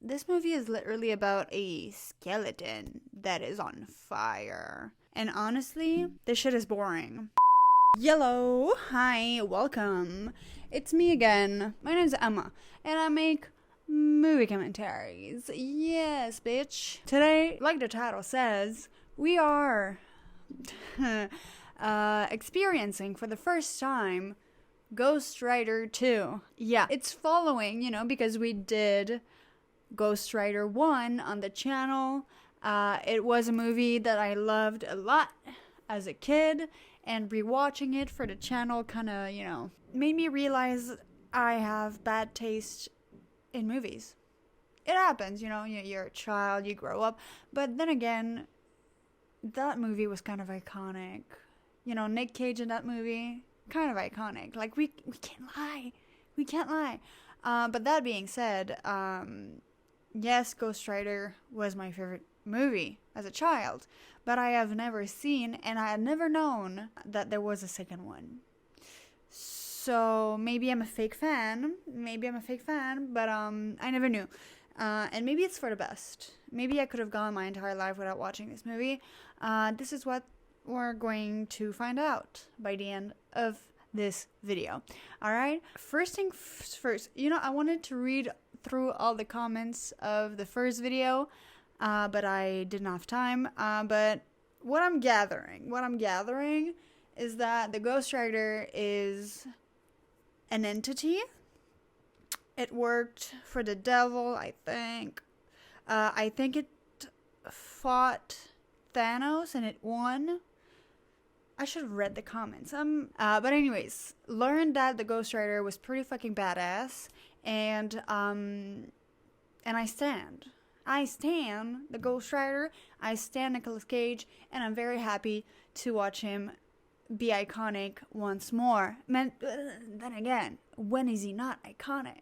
This movie is literally about a skeleton that is on fire. And honestly, this shit is boring. Yellow, hi, welcome. It's me again. My name's Emma, and I make movie commentaries. Yes, bitch. Today, like the title says, we are experiencing for the first time Ghost Rider 2. Yeah, it's following, because we did Ghost Rider 1 on the channel. It was a movie that I loved a lot as a kid, and rewatching it for the channel kind of, made me realize I have bad taste in movies. It happens, you're a child, you grow up, but then again, that movie was kind of iconic. Nick Cage in that movie, kind of iconic. Like, we can't lie. But that being said, yes, Ghost Rider was my favorite movie as a child, but I have never seen, and I had never known that there was a second one. So maybe I'm a fake fan, but I never knew. And maybe it's for the best. Maybe I could have gone my entire life without watching this movie. This is what we're going to find out by the end of this video. Alright? First thing first, I wanted to read through all the comments of the first video, but I didn't have time. But what I'm gathering is that the Ghost Rider is an entity. It worked for the devil, I think. I think it fought Thanos and it won. I should have read the comments. But anyways, learned that the Ghost Rider was pretty fucking badass, and I stand the Ghost Rider. I stand Nicolas Cage, and I'm very happy to watch him be iconic once more. Then again, when is he not iconic?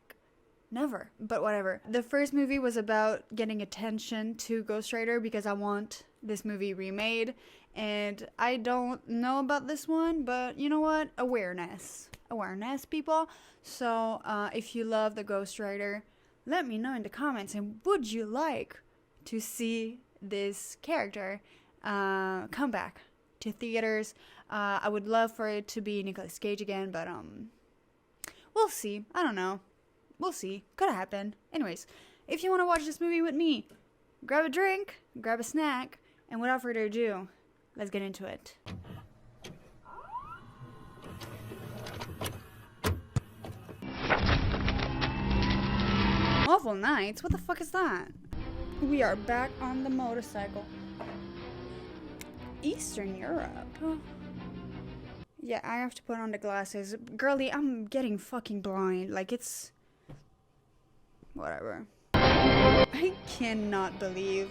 Never, but whatever. The first movie was about getting attention to Ghost Rider because I want this movie remade, and I don't know about this one, but you know what? Awareness, people. So if you love the Ghost Rider, let me know in the comments, and would you like to see this character come back to theaters? I would love for it to be Nicolas Cage again, but we'll see. I don't know. We'll see. Could happen. Anyways, if you want to watch this movie with me, grab a drink, grab a snack, and without further ado, let's get into it. Awful Nights? What the fuck is that? We are back on the motorcycle. Eastern Europe. Yeah, I have to put on the glasses. Girlie, I'm getting fucking blind. Like, it's... whatever. I cannot believe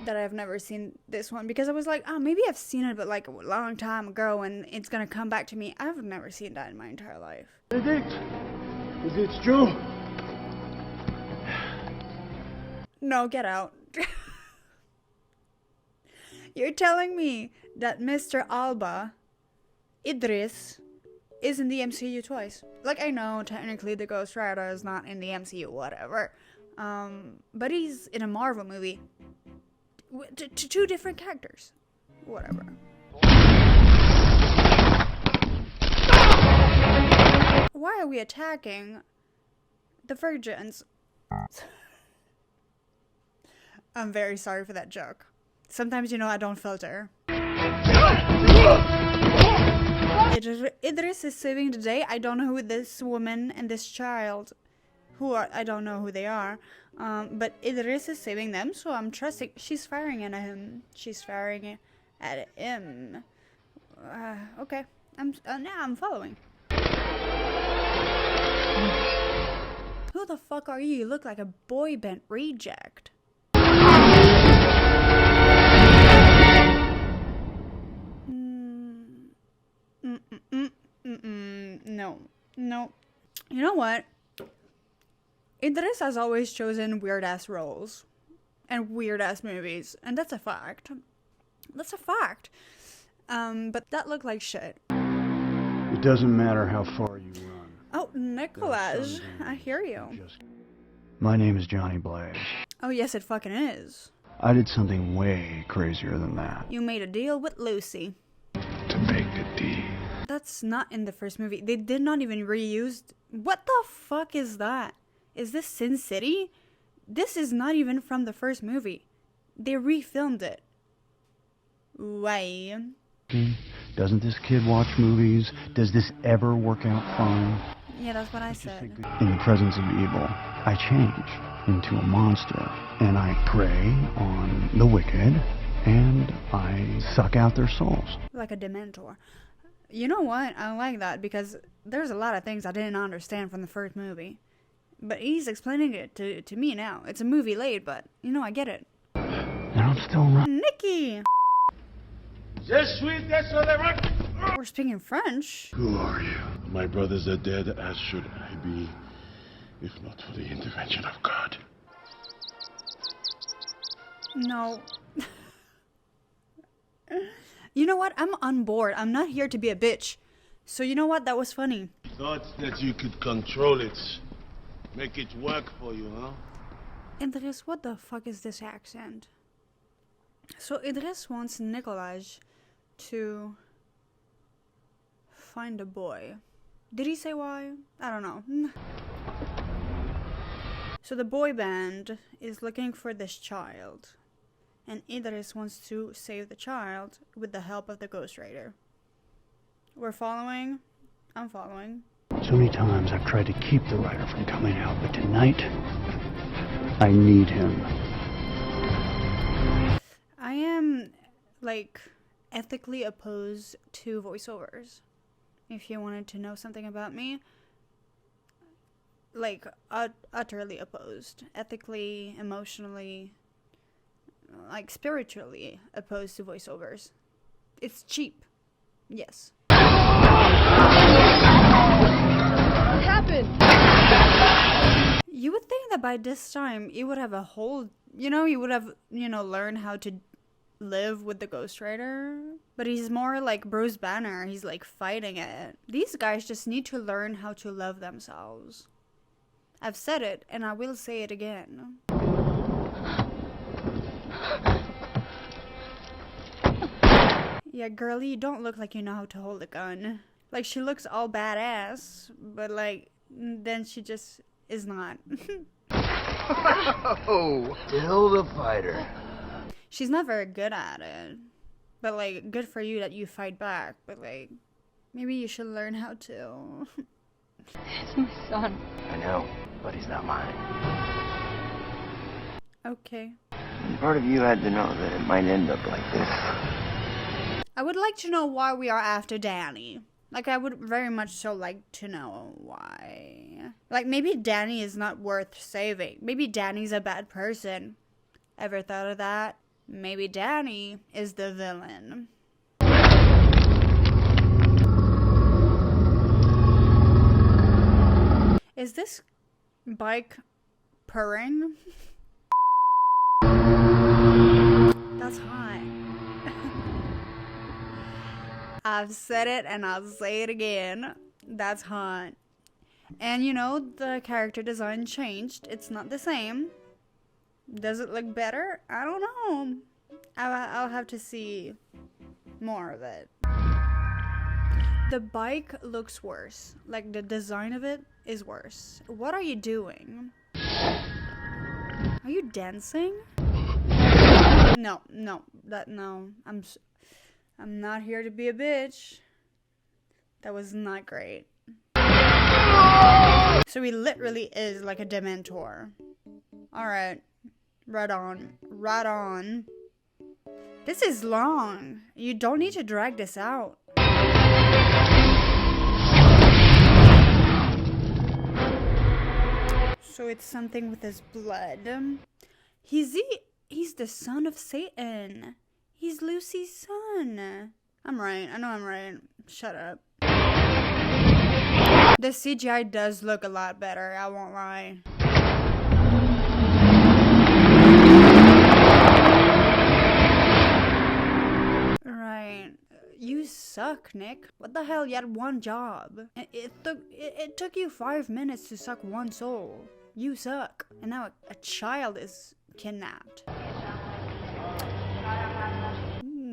that I've never seen this one, because I was like, oh, maybe I've seen it, but like a long time ago, and it's gonna come back to me. I've never seen that in my entire life. Is it true? No, get out. You're telling me that Mr. Alba, Idris, is in the MCU twice. Like, I know technically the Ghost Rider is not in the MCU, whatever. But he's in a Marvel movie. Two different characters. Whatever. Why are we attacking the virgins? I'm very sorry for that joke. Sometimes, I don't filter. Idris is saving the day. I don't know who this woman and this child I don't know who they are. But Idris is saving them, so I'm trusting. She's firing at him. Okay. I'm following. Who the fuck are you? You look like a boy band reject. No. You know what? Idris has always chosen weird-ass roles and weird-ass movies, and that's a fact. But that looked like shit. It doesn't matter how far you run. Oh, Nicolas, I hear you. My name is Johnny Blaze. Oh, yes, it fucking is. I did something way crazier than that. You made a deal with Lucy. To make a deal. That's not in the first movie. They did not even reuse... What the fuck is that? Is this Sin City? This is not even from the first movie. They refilmed it. Why? Doesn't this kid watch movies? Does this ever work out fine? Yeah, that's what I said. In the presence of evil, I change into a monster, and I prey on the wicked, and I suck out their souls. Like a Dementor. You know what? I like that because there's a lot of things I didn't understand from the first movie. But he's explaining it to me now. It's a movie late, but, you know, I get it. And I'm still around. Nikki! We're speaking French. Who are you? My brothers are dead, as should I be, if not for the intervention of God. No. You know what? I'm on board. I'm not here to be a bitch. So you know what? That was funny. Thought that you could control it. Make it work for you, huh? Idris, what the fuck is this accent? So Idris wants Nicolas to find a boy. Did he say why? I don't know. So the boy band is looking for this child. And Idris wants to save the child with the help of the Ghost Rider. We're following. I'm following. So many times I've tried to keep the writer from coming out, but tonight, I need him. I am, like, ethically opposed to voiceovers. If you wanted to know something about me, like, utterly opposed. Ethically, emotionally, like, spiritually opposed to voiceovers. It's cheap. Yes. What happened? You would think that by this time, you would have a whole, you would have, learned how to live with the Ghost Rider. But he's more like Bruce Banner. He's like fighting it. These guys just need to learn how to love themselves. I've said it, and I will say it again. Yeah, girlie, you don't look like you know how to hold a gun. Like, she looks all badass, but, like, then she just is not. Oh, still the fighter. She's not very good at it. But, like, good for you that you fight back. But, like, maybe you should learn how to. It's my son. I know, but he's not mine. Okay. And part of you had to know that it might end up like this. I would like to know why we are after Danny. Like, I would very much so like to know why. Like, maybe Danny is not worth saving. Maybe Danny's a bad person. Ever thought of that? Maybe Danny is the villain. Is this bike purring? That's hot. I've said it and I'll say it again. That's hot. And the character design changed. It's not the same. Does it look better? I don't know. I'll have to see more of it. The bike looks worse. Like, the design of it is worse. What are you doing? Are you dancing? No. I'm not here to be a bitch. That was not great. So he literally is like a Dementor. Alright. Right on. This is long. You don't need to drag this out. So it's something with his blood. He's the son of Satan. He's Lucy's son. I'm right. I know I'm right. Shut up. The CGI does look a lot better. I won't lie. Right. You suck, Nick. What the hell? You had one job. It took you 5 minutes to suck one soul. You suck. And now a child is kidnapped.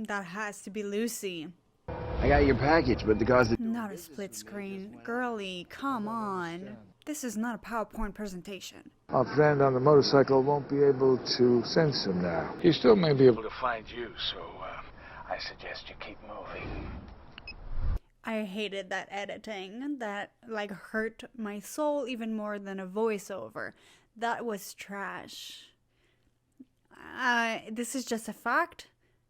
That has to be Lucy. I got your package, but the cause of... Not a split screen. Girly, come on. This is not a PowerPoint presentation. Our friend on the motorcycle won't be able to sense him now. He still may be able to find you, so I suggest you keep moving. I hated that editing. That, like, hurt my soul even more than a voiceover. That was trash. This is just a fact.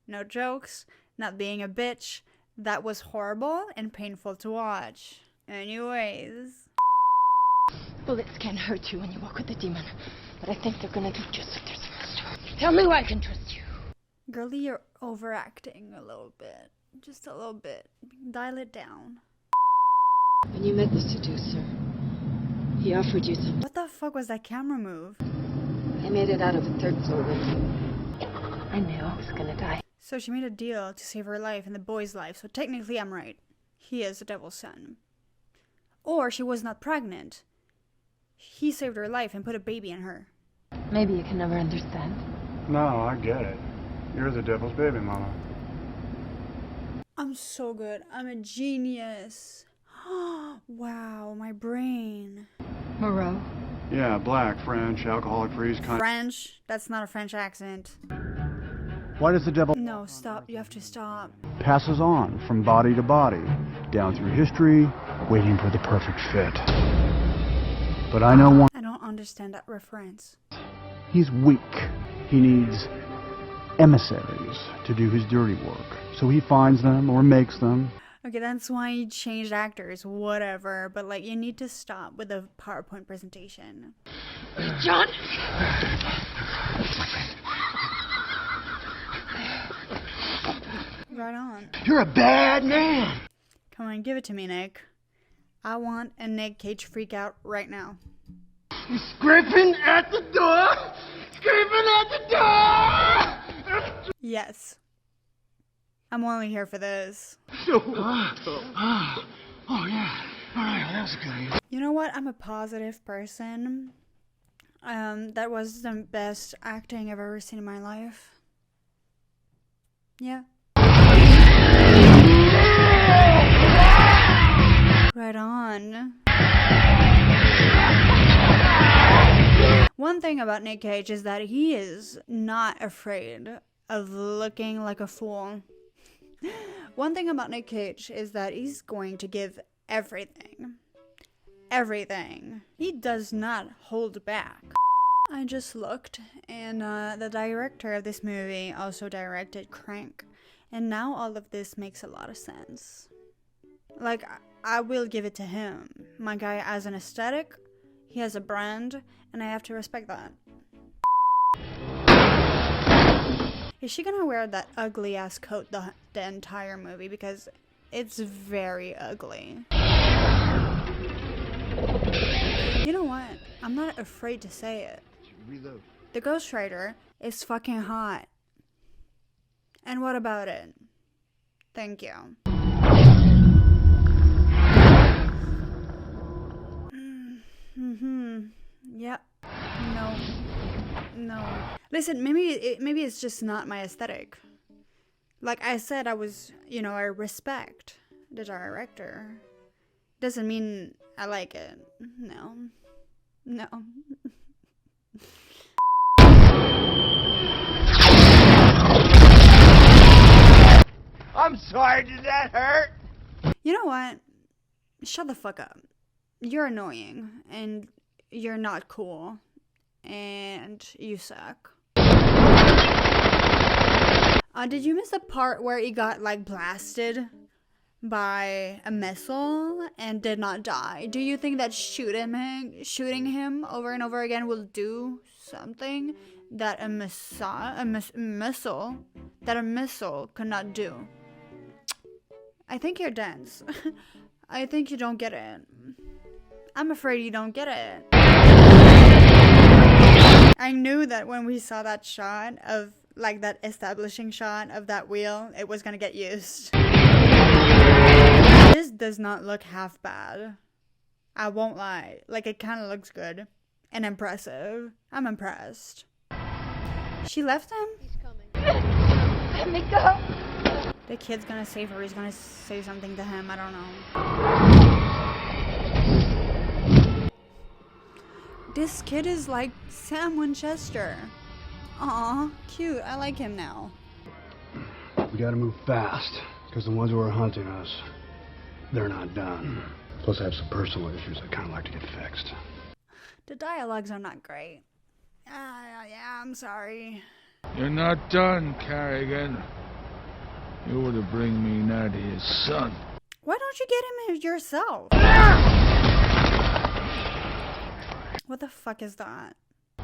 No jokes. Not being a bitch. That was horrible and painful to watch. Anyways. Bullets can't hurt you when you walk with the demon, but I think they're gonna do just what they're supposed to. Tell me why I can trust you. Girlie, you're overacting a little bit. Just a little bit. Dial it down. When you met the seducer, he offered you something. What the fuck was that camera move? I made it out of a third-floor window. I knew I was gonna die. So she made a deal to save her life and the boy's life, so technically I'm right. He is the devil's son. Or she was not pregnant. He saved her life and put a baby in her. Maybe you can never understand. No, I get it. You're the devil's baby, Mama. I'm so good. I'm a genius. Wow, my brain. Moreau. Yeah, black, French, alcoholic-free kind. French? That's not a French accent. Why does the devil No, stop. You have to stop. passes on from body to body, down through history, waiting for the perfect fit? But I know one. I don't understand that reference. He's weak. He needs emissaries to do his dirty work. So he finds them or makes them. Okay, that's why you changed actors, whatever. But, like, you need to stop with the PowerPoint presentation. John! Right on. You're a bad man! Come on, give it to me, Nick. I want a Nick Cage freak out right now. He's scraping at the door! Scraping at the door! Yes. I'm only here for this. Oh, yeah. Alright, that was a good idea. You know what? I'm a positive person. That was the best acting I've ever seen in my life. Yeah. Right on. One thing about Nick Cage is that he is not afraid of looking like a fool. One thing about Nick Cage is that he's going to give everything. Everything. He does not hold back. I just looked, and the director of this movie also directed Crank. And now all of this makes a lot of sense. Like, I will give it to him. My guy has an aesthetic, he has a brand, and I have to respect that. Is she gonna wear that ugly ass coat the entire movie? Because it's very ugly. You know what? I'm not afraid to say it. Reload. The Ghost Rider is fucking hot. And what about it? Thank you. Yep. No. No. Listen, maybe it's just not my aesthetic. Like I said, I respect the director. Doesn't mean I like it. No. No. I'm sorry, did that hurt? You know what? Shut the fuck up. You're annoying, and you're not cool, and you suck. Did you miss the part where he got, like, blasted by a missile and did not die? Do you think that shooting him over and over again will do something that a missile could not do? I think you're dense. I think you don't get it. I'm afraid you don't get it. I knew that when we saw that shot of, like, that establishing shot of that wheel, it was gonna get used. This does not look half bad. I won't lie. Like, it kind of looks good. and impressive. I'm impressed. She left him? He's coming. Let me go. The kid's gonna save her. He's gonna say something to him. I don't know. This kid is like Sam Winchester. Aw, cute. I like him now. We gotta move fast, because the ones who are hunting us, they're not done. Plus I have some personal issues I'd kind of like to get fixed. The dialogues are not great. Yeah, I'm sorry. You're not done, Carrigan. You were to bring me Nadia's son. Why don't you get him yourself? What the fuck is that?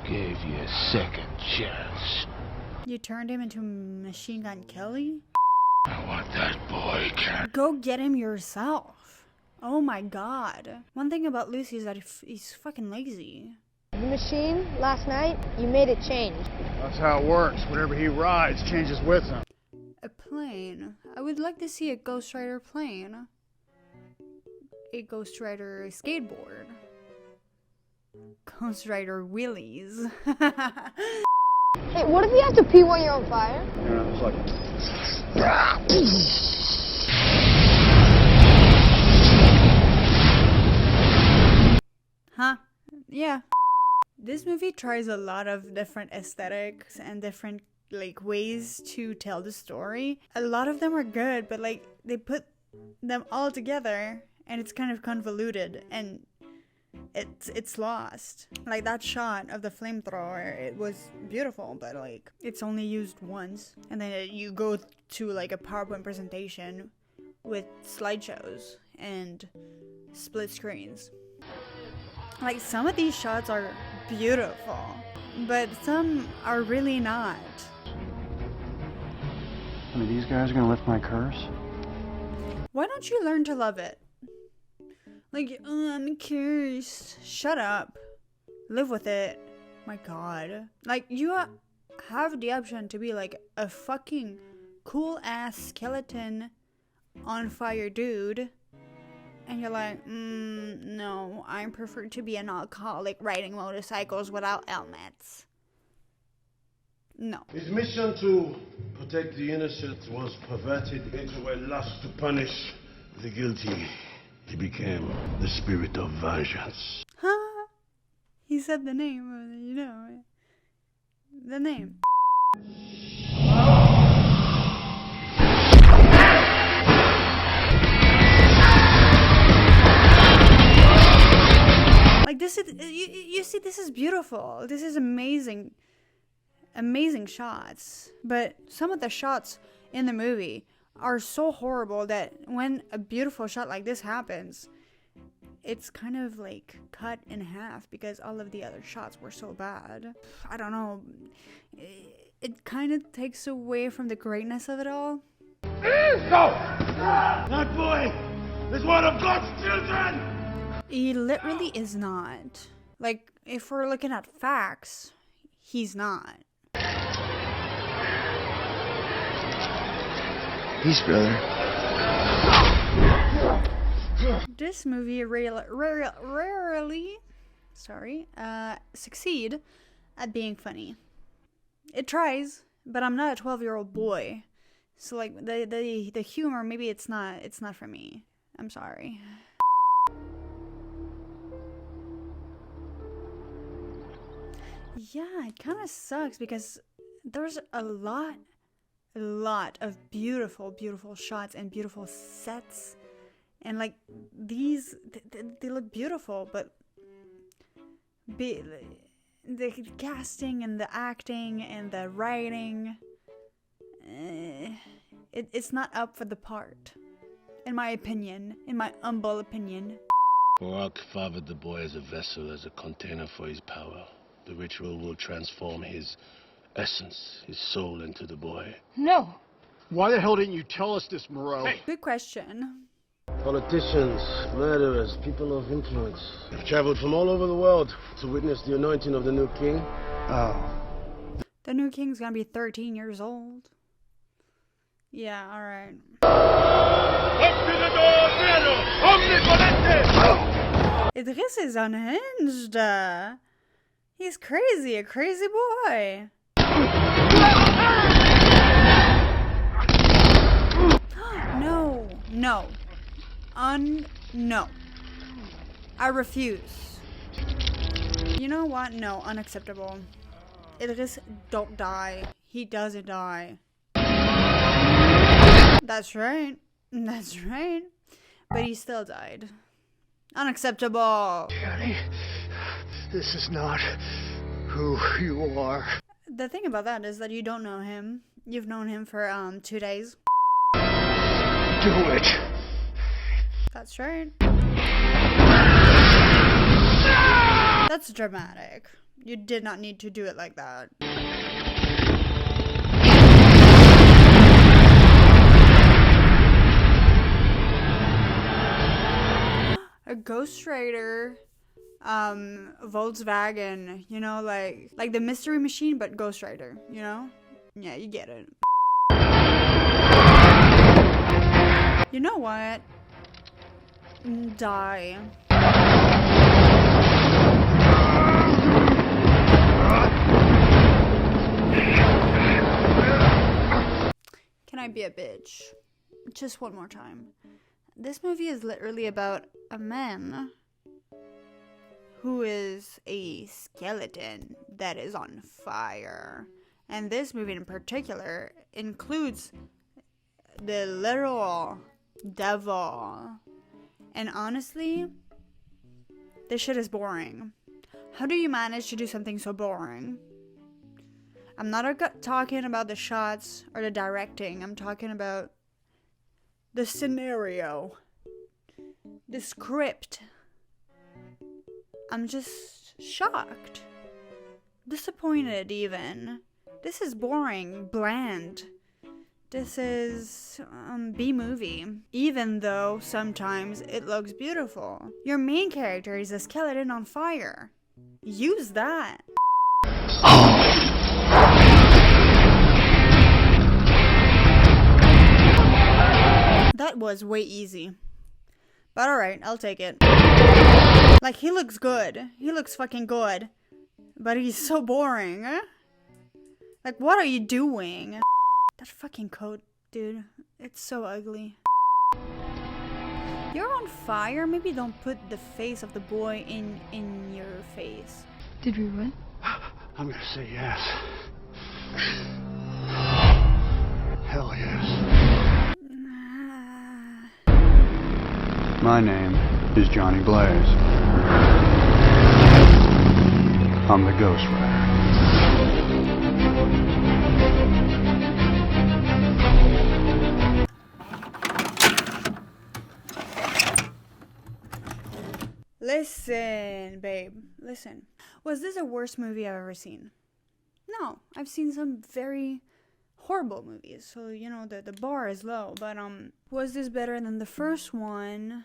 Gave you a second chance. You turned him into Machine Gun Kelly? I want that boy, Carrigan. Go get him yourself. Oh my god. One thing about Lucy is that he's fucking lazy. The machine, last night, you made it change. That's how it works. Whatever he rides changes with him. A plane. I would like to see a Ghost Rider plane. A Ghost Rider skateboard. Ghost Rider wheelies. Hey, what if you have to pee when you're on fire? Yeah, it's like... Huh? Yeah. This movie tries a lot of different aesthetics and different like ways to tell the story. A lot of them are good, but like they put them all together and it's kind of convoluted and it's lost. Like that shot of the flamethrower, it was beautiful, but like it's only used once, and then you go to like a PowerPoint presentation with slideshows and split screens. Like some of these shots are beautiful, but some are really not. I mean, these guys are gonna lift my curse? Why don't you learn to love it? Like, oh, I'm cursed. Shut up. Live with it. My god. Like, you have the option to be like a fucking cool ass skeleton on fire dude. And you're like, no, I prefer to be an alcoholic riding motorcycles without helmets. No. His mission to protect the innocent was perverted into a lust to punish the guilty. He became the spirit of vengeance. Huh? He said the name of the, the name. Like this is, you see, this is beautiful. This is amazing. Amazing shots. But some of the shots in the movie are so horrible that when a beautiful shot like this happens, it's kind of like cut in half because all of the other shots were so bad. I don't know. It kind of takes away from the greatness of it all. No! That boy is one of God's children! He literally is not. Like, if we're looking at facts, he's not. Peace, brother. This movie rarely succeed at being funny. It tries, but I'm not a 12-year-old boy, so like the humor, maybe it's not for me. I'm sorry. Yeah, it kind of sucks because there's a lot of beautiful shots and beautiful sets, and like these they look beautiful, but the casting and the acting and the writing, it's not up for the part, in my opinion, in my humble opinion. Barak fathered the boy as a vessel, as a container for his power. The ritual will transform his essence, his soul, into the boy. No. Why the hell didn't you tell us this, Moreau? Hey. Good question. Politicians, murderers, people of influence have traveled from all over the world to witness the anointing of the new king. Oh. The new king's gonna be 13 years old. Yeah, alright. Idris is unhinged. He's crazy, a crazy boy. No, no. No. I refuse. You know what? No, unacceptable. Idris, don't die. He doesn't die. That's right. That's right. But he still died. Unacceptable. Johnny, this is not who you are. The thing about that is that you don't know him. You've known him for 2 days. Do it. That's right. That's dramatic. You did not need to do it like that. A Ghost Rider, Volkswagen, you know, like the Mystery Machine, but Ghost Rider, you know? Yeah, you get it. You know what? Die. Can I be a bitch? Just one more time. This movie is literally about a man who is a skeleton that is on fire. And this movie in particular includes the literal devil. And honestly, this shit is boring. How do you manage to do something so boring? I'm not talking about the shots or the directing. I'm talking about the scenario, the script. I'm just shocked, disappointed even. This is boring, bland. This is B-movie, even though sometimes it looks beautiful. Your main character is a skeleton on fire. Use that. That was way easy. But alright, I'll take it. Like, he looks good. He looks fucking good. But he's so boring. Like, what are you doing? That fucking coat, dude. It's so ugly. You're on fire? Maybe don't put the face of the boy in your face. Did we win? I'm gonna say yes. Hell yes. My name is Johnny Blaze. I'm the Ghost Rider. Listen, babe. Listen. Was this the worst movie I've ever seen? No. I've seen some very horrible movies. So, you know, the bar is low. But, was this better than the first one?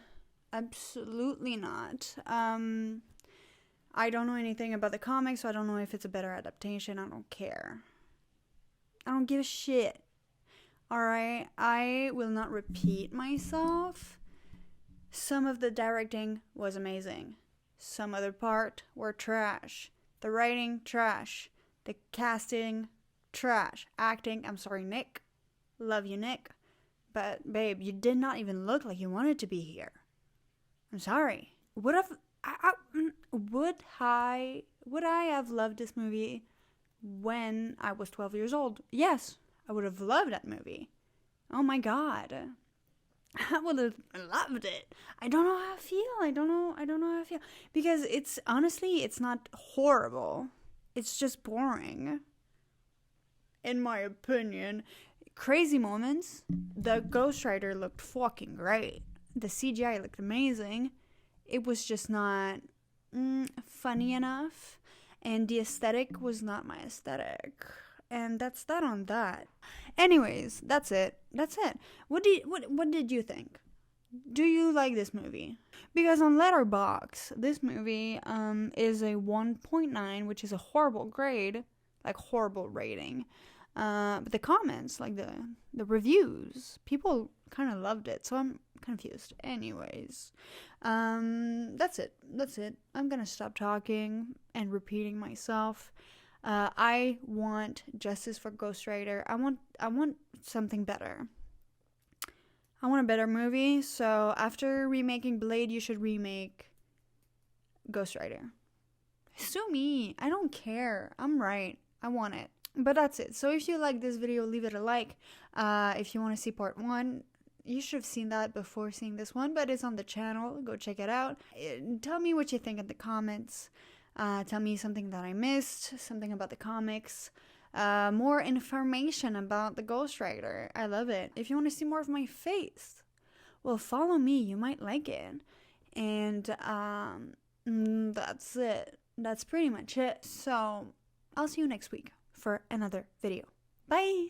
Absolutely not. I don't know anything about the comics, so I don't know if it's a better adaptation. I don't care. I don't give a shit. Alright? I will not repeat myself. Some of the directing was amazing. Some other part were trash. The writing, trash. The casting, trash. Acting, I'm sorry, Nick. Love you, Nick. But, babe, you did not even look like you wanted to be here. I'm sorry. Would I have loved this movie when I was 12 years old? Yes, I would have loved that movie. Oh my god. I would have loved it. I don't know how I feel. I don't know how I feel. Because it's not horrible. It's just boring. In my opinion. Crazy moments. The Ghost Rider looked fucking great. The CGI looked amazing. It was just not funny enough. And the aesthetic was not my aesthetic. And that's that on that. Anyways, that's it. What did you think? Do you like this movie? Because on Letterboxd, this movie is a 1.9, which is a horrible grade, like horrible rating. But the comments, like the reviews, people kind of loved it. So I'm confused. Anyways, that's it. I'm gonna stop talking and repeating myself. I want justice for Ghost Rider. I want something better. I want a better movie. So after remaking Blade, you should remake Ghost Rider. Sue me. I don't care. I'm right. I want it. But that's it. So if you like this video, leave it a like. If you want to see part 1, you should have seen that before seeing this one, but it's on the channel. Go check it out. Tell me what you think in the comments. Tell me something that I missed, something about the comics, more information about the Ghost Rider. I love it. If you want to see more of my face, well, follow me. You might like it. And that's it. That's pretty much it. So I'll see you next week for another video. Bye!